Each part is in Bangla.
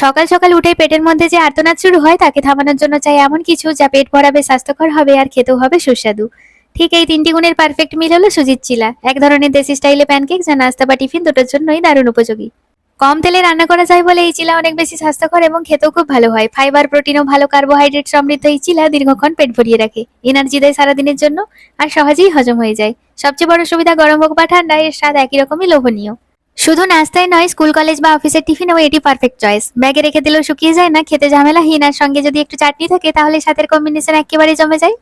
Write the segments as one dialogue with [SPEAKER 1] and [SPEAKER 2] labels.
[SPEAKER 1] সকাল সকাল উঠে পেটের মধ্যে যে আর্তনাদ শুরু হয় তাকে থামানোর জন্য চাই এমন কিছু যা পেট ভরাবে, স্বাস্থ্যকর হবে আর খেতেও হবে সুস্বাদু। ঠিক এই তিনটি গুণের পারফেক্ট মিল হলো সুজির চিলা, এক ধরনের দেশি স্টাইলে প্যানকেক যা নাস্তা বা টিফিন দুটোর জন্যই দারুণ উপযোগী। কম তেলে রান্না করা যায় বলে এই চিলা অনেক বেশি স্বাস্থ্যকর এবং খেতেও খুব ভালো হয়। ফাইবার, প্রোটিন ও ভালো কার্বোহাইড্রেট সমৃদ্ধ এই চিলা দীর্ঘক্ষণ পেট ভরিয়ে রাখে, এনার্জি দেয় সারাদিনের জন্য আর সহজেই হজম হয়ে যায়। সবচেয়ে বড় সুবিধা, গরম হোক বা ঠান্ডা এর স্বাদ একই রকমই লোভনীয়। শুধু নাস্তায় নয়, স্কুল কলেজ বা অফিসের টিফিনেও এটি পারফেক্ট চয়েস। ব্যাগে রেখে দিলেও শুকিয়ে যায় না, খেতে ঝামেলাহীন, আর সঙ্গে যদি একটু চাটনি থাকে তাহলে সাথের কম্বিনেশন একেবারে জমে যায়।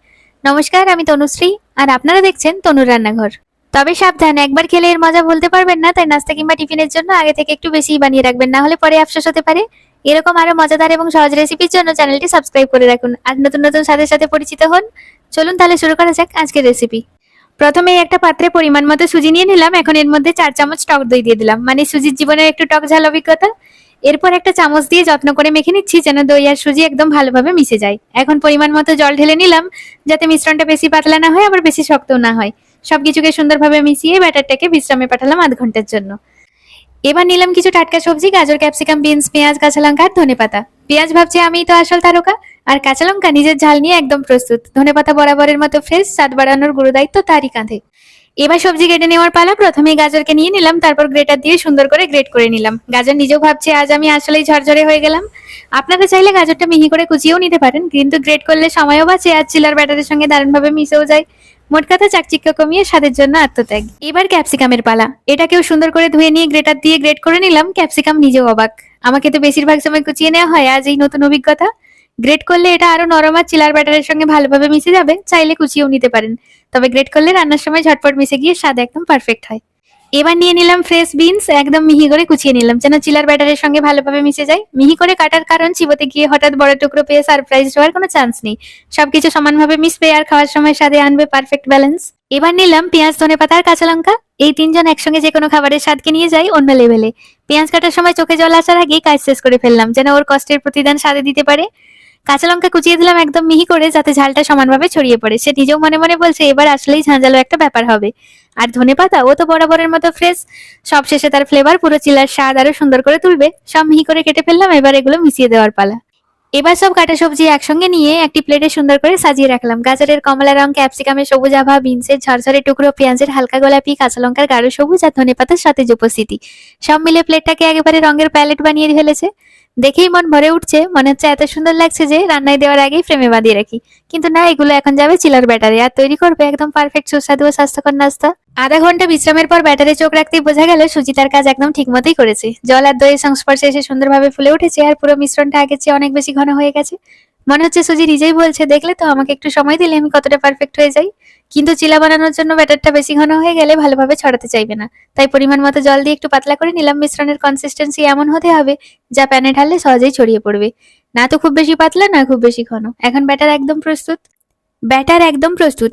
[SPEAKER 1] নমস্কার, আমি তনুশ্রী আর আপনারা দেখছেন তনুর রান্নাঘর। তবে সাবধান, একবার খেলে এর মজা ভুলতে পারবেন না, তাই নাস্তা কিংবা টিফিনের জন্য আগে থেকে একটু বেশিই বানিয়ে রাখবেন, না হলে পরে আফসোস হতে পারে। এরকম আরো মজাদার এবং সহজ রেসিপির জন্য চ্যানেলটি সাবস্ক্রাইব করে রাখুন আর নতুন নতুন স্বাদের সাথে পরিচিত হন। চলুন তাহলে শুরু করা যাক আজকের রেসিপি। প্রথমে একটা পাত্রে পরিমাণ মতো সুজি নিয়ে নিলাম। এখন এর মধ্যে 4 চামচ টক দই দিয়ে দিলাম, মানে সুজির জীবনের একটু টক ঝাল অভিজ্ঞতা। এরপর একটা চামচ দিয়ে যত্ন করে মেখে নিচ্ছি যেন দই আর সুজি একদম ভালোভাবে মিশে যায়। এখন পরিমাণ মতো জল ঢেলে নিলাম, যাতে মিশ্রণটা বেশি পাতলা না হয় আবার বেশি শক্তও না হয়। সবকিছুকে সুন্দরভাবে মিশিয়ে ব্যাটারটাকে বিশ্রামে পাঠালাম আধ ঘন্টার জন্য। এবার নিলাম কিছু টাটকা সবজি, গাজর, ক্যাপসিকাম, বিনস, পেঁয়াজ, কাঁচা লঙ্কা আর ধনেপাতা। পেঁয়াজ ভাবছি আমিই তো আসল তারকা, আর কাঁচা লঙ্কা নিজের ঝাল নিয়ে একদম প্রস্তুত। ধনেপাতা বরাবরের মতো ফ্রেশ, স্বাদ বাড়ানোর গুরু দায়িত্ব তারই কাঁধে। এবার সবজি কেটে নেওয়ার পালা। প্রথমেই গাজরকে নিয়ে নিলাম, তারপর গ্রেটার দিয়ে সুন্দর করে গ্রেট করে নিলাম। গাজর নিজেও ভাবছে আজ আমি আসলেই ঝরঝরে হয়ে গেলাম। আপনারা চাইলে গাজরটা মিহি করে কুচিয়েও নিতে পারেন, কিন্তু গ্রেট করলে সময়ও বাঁচে আর চিলার ব্যাটারের সঙ্গে দারুণভাবে মিশেও যায়। মোট কথা, চাকচিক্য কমিয়ে স্বাদের জন্য আত্মত্যাগ। এবার ক্যাপসিকামের পালা। এটাকেও সুন্দর করে ধুয়ে নিয়ে গ্রেটার দিয়ে গ্রেট করে নিলাম। ক্যাপসিকাম নিজেও অবাক, আমাকে তো বেশিরভাগ সময় কুচিয়ে নেওয়া হয়, আজ এই নতুন অভিজ্ঞতা। গ্রেট করলে এটা আরো নরম আর চিলার ব্যাটারের সঙ্গে ভালোভাবে মিশে যাবে, চাইলে কুচিয়েও নিতে পারেন। তবে গ্রেট করলে রান্নার সময় ঝটপট মিশে গিয়ে স্বাদ একদম পারফেক্ট হয়। এবার নিয়ে নিলাম ফ্রেশ বিনস, একদম মিহি করে কুচিয়ে নিলাম যেন চিলার ব্যাটারের সঙ্গে ভালোভাবে মিশে যায়। মিহি করে কাটার কারণ, চিবোতে গিয়ে হঠাৎ বড় টুকরো পেয়ে সারপ্রাইজ হওয়ার কোনো চান্স নেই। সবকিছু সমানভাবে মিশবে আর খাওয়ার সময় স্বাদে আনবে পারফেক্ট ব্যালেন্স। এবার নিলাম পেঁয়াজ, ধনেপাতা আর কাঁচা লঙ্কা। এই তিনজন একসঙ্গে যে কোনো খাবারের স্বাদকে নিয়ে যায় অন্য লেভেলে। পেঁয়াজ কাটার সময় চোখে জল আসার আগেই কাজ শেষ করে ফেললাম, যেন ওর কষ্টের প্রতিদান স্বাদে দিতে পারে। কাঁচা লঙ্কা কুচিয়ে দিলাম একদম মিহি করে, যাতে ঝালটা সমানভাবে ছড়িয়ে পড়ে। সে নিজেও মনে মনে বলছে এবার আসলেই ঝাঁঝালো একটা ব্যাপার হবে। আর ধনেপাতা, ও তো বরাবরের মতো ফ্রেশ। সবশেষে তার ফ্লেভার পুরো চিলার স্বাদ আরো সুন্দর করে তুলবে। সব মিহি করে কেটে ফেললাম, এবার এগুলো মিশিয়ে দেওয়ার পালা। এবার সব কাটা সবজি একসঙ্গে নিয়ে একটি প্লেটে সুন্দর করে সাজিয়ে রাখলাম। গাজরের কমলা রং, ক্যাপসিকামের সবুজ আভা, বিনসের ঝরঝরে টুকরো, পেঁয়াজের হালকা গোলাপি, কাঁচা লঙ্কার গাঢ় সবুজ আর ধনেপাতার সতেজ উপস্থিতি, সব মিলে প্লেটটাকে একেবারে রঙের প্যালেট বানিয়ে ফেলেছে। দেখেই মন ভরে উঠছে, মনে হচ্ছে এত সুন্দর লাগছে যে রান্নায় দেওয়ার আগেই ফ্রেমে বাঁধিয়ে রাখি। কিন্তু না, এগুলো এখন যাবে চিলার ব্যাটারে আর তৈরি করবে একদম পারফেক্ট সুস্বাদু ও স্বাস্থ্যকর নাস্তা। আধা ঘন্টা বিশ্রামের পর ব্যাটারে চোখ রাখতেই বোঝা গেল সুজি তার কাজ একদম ঠিক মতোই করেছে। জল আর দইয়ের সংস্পর্শে এসে সুন্দরভাবে ফুলে উঠেছে আর পুরো মিশ্রণটা আগের চেয়ে অনেক বেশি ঘন হয়ে গেছে। মনে হচ্ছে সুজি নিজেই বলছে, দেখলে তো, আমাকে একটু সময় দিলে আমি কতটা পারফেক্ট হয়ে যাই। কিন্তু চিলা বানানোর জন্য ব্যাটারটা বেশি ঘন হয়ে গেলে ভালোভাবে ছড়াতে চাইবে না, তাই পরিমাণ মতো জল দিয়ে একটু পাতলা করে নিলাম। মিশ্রণের কনসিস্টেন্সি এমন হতে হবে যা প্যানে ঢাললে সহজেই ছড়িয়ে পড়বে, না তো খুব বেশি পাতলা না খুব বেশি ঘন। এখন ব্যাটার একদম প্রস্তুত।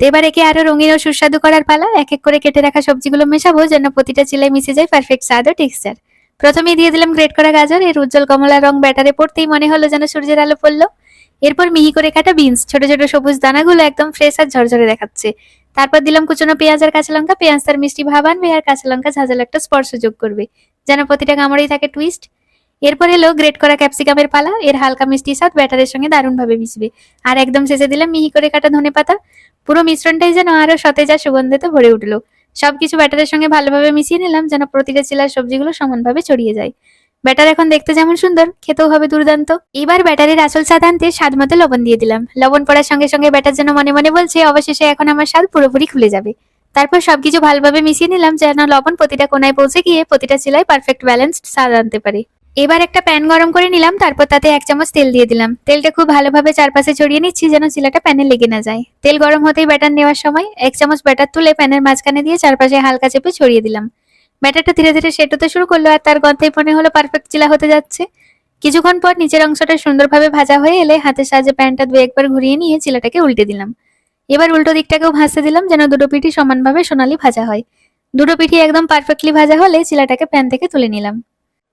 [SPEAKER 1] এবার একে আরো রঙিন ও সুস্বাদু করার পালা। এক এক করে কেটে রাখা সবজিগুলো মেশাবো যেন প্রতিটা চিলায় মিশে যায় পারফেক্ট স্বাদ ও টেক্সচার। প্রথমেই দিয়ে দিলাম গ্রেট করা গাজর। এর উজ্জ্বল কমলা রং ব্যাটারে পড়তেই মনে হলো যেন সূর্যের আলো পড়লো। এরপর মিহি করে কাটা বিনস, ছোট ছোট সবুজ দানাগুলো একদম ফ্রেশ আর ঝরঝরে দেখাচ্ছে। তারপর দিলাম কুচনো পেঁয়াজ আর কাঁচা লঙ্কা। পেঁয়াজ তার মিষ্টি ভাব আনবে আর কাঁচা লঙ্কা ঝাঁঝালো একটা স্পর্শ যোগ করবে, যেন প্রতিটা কামড়েই থাকে টুইস্ট। এরপর এলো গ্রেট করা ক্যাপসিকামের পালা। এর হালকা মিষ্টি স্বাদ ব্যাটারের সঙ্গে দারুণভাবে মিশবে। আর একদম শেষে দিলাম মিহি করে কাটা ধনেপাতা। পুরো মিশ্রণটাই যেন আরো সতেজ আর সুগন্ধিতে ভরে উঠলো। সবকিছু ব্যাটারের সঙ্গে ভালোভাবে মিশিয়ে নিলাম যেন প্রতিটা চিলার সবজিগুলো সমানভাবে ছড়িয়ে যায়। ব্যাটার এখন দেখতে যেমন সুন্দর, খেতেও হবে দুর্দান্ত। এবার ব্যাটারের আসল স্বাদ আনতে স্বাদ মতো লবণ দিয়ে দিলাম। লবণ পড়ার সঙ্গে সঙ্গে ব্যাটার যেন মনে মনে বলছে অবশেষে এখন আমার স্বাদ পুরোপুরি খুলে যাবে। তারপর সবকিছু ভালোভাবে মিশিয়ে নিলাম যেন লবণ প্রতিটা কোনায় পৌঁছে গিয়ে প্রতিটা চিলায় পারফেক্ট ব্যালেন্সড স্বাদ আনতে পারে। এবার একটা প্যান গরম করে নিলাম, তারপর তাতে 1 চামচ তেল দিয়ে দিলাম। তেলটা খুব ভালোভাবে চারপাশে ছড়িয়ে নিচ্ছি যেন চিলাটা প্যানে লেগে না যায়। তেল গরম হতেই ব্যাটার নেওয়ার সময় 1 চামচ ব্যাটার তুলে প্যানের মাঝখানে দিয়ে চারপাশে হালকা চেপে ছড়িয়ে দিলাম। ব্যাটারটা ধীরে ধীরে সেট হতে শুরু করলো আর তার গন্ধেই মনে হলো পারফেক্ট চিলা হতে যাচ্ছে। কিছুক্ষণ পর নিচের অংশটা সুন্দরভাবে ভাজা হয়ে এলে হাতের সাহায্যে প্যানটা 2-1 বার ঘুরিয়ে নিয়ে চিলাটাকে উল্টে দিলাম। এবার উল্টো দিকটাকেও ভাজতে দিলাম যেন দুটো পিঠই সমানভাবে সোনালি ভাজা হয়। দুটো পিঠি একদম পারফেক্টলি ভাজা হলে চিলাটাকে প্যান থেকে তুলে নিলাম।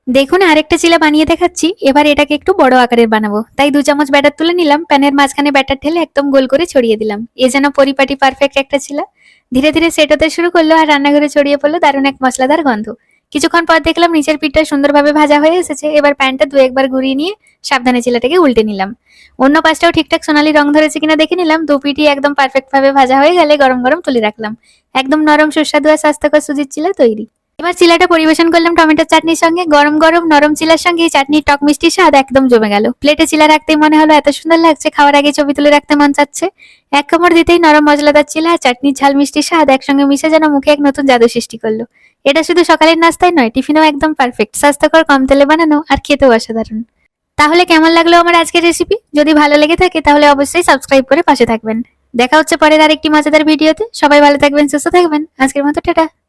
[SPEAKER 1] দেখুন, আরেকটা চিলা বানিয়ে দেখাচ্ছি। এবার এটাকে একটু বড় আকারের বানাবো, তাই 2 চামচ ব্যাটার তুলে নিলাম। প্যানের মাঝখানে ব্যাটার ঢেলে একদম গোল করে ছড়িয়ে দিলাম, এ যেন পরিপাটি পারফেক্ট একটা চিলা। ধীরে ধীরে সেট হতে শুরু করলো আর রান্নাঘরে ছড়িয়ে পড়লো দারুণ এক মশলাদার গন্ধ। কিছুক্ষণ পর দেখলাম নিচের পিঠটা সুন্দরভাবে ভাজা হয়ে এসেছে। এবার প্যানটা দু একবার ঘুরিয়ে নিয়ে সাবধানে চিলাটাকে উল্টে নিলাম। অন্য পাশটাও ঠিকঠাক সোনালি রং ধরেছে কিনা দেখে নিলাম। দু পিঠই একদম পারফেক্ট ভাবে ভাজা হয়ে গেলে গরম গরম তুলে রাখলাম। একদম নরম সুস্বাদু আর স্বাস্থ্যকর সুজির চিলা তৈরি। এবার চিলাটা পরিবেশন করলাম টমেটোর চাটনির সঙ্গে। গরম গরম নরম চিলার সঙ্গে এই চাটনির টক মিষ্টি স্বাদ একদম জমে গেল। প্লেটে চিলা রাখতেই মনে হলো এত সুন্দর লাগছে, খাওয়ার আগে ছবি তুলে রাখতে মন চাচ্ছে। এক কামড় দিতেই নরম মশলাদার চিলা আর চাটনির ঝাল মিষ্টি স্বাদ একসঙ্গে মিশে যেন মুখে এক নতুন জাদু সৃষ্টি করলো। এটা শুধু সকালের নাস্তায় নয়, টিফিনেও একদম পারফেক্ট, স্বাস্থ্যকর, কম তেলে বানানো আর খেতেও অসাধারণ। তাহলে কেমন লাগলো আমার আজকের রেসিপি? যদি ভালো লেগে থাকে তাহলে অবশ্যই সাবস্ক্রাইব করে পাশে থাকবেন। দেখা হচ্ছে পরের আরেকটি মজাদার ভিডিওতে। সবাই ভালো থাকবেন, সুস্থ থাকবেন। আজকের মতো টাটা।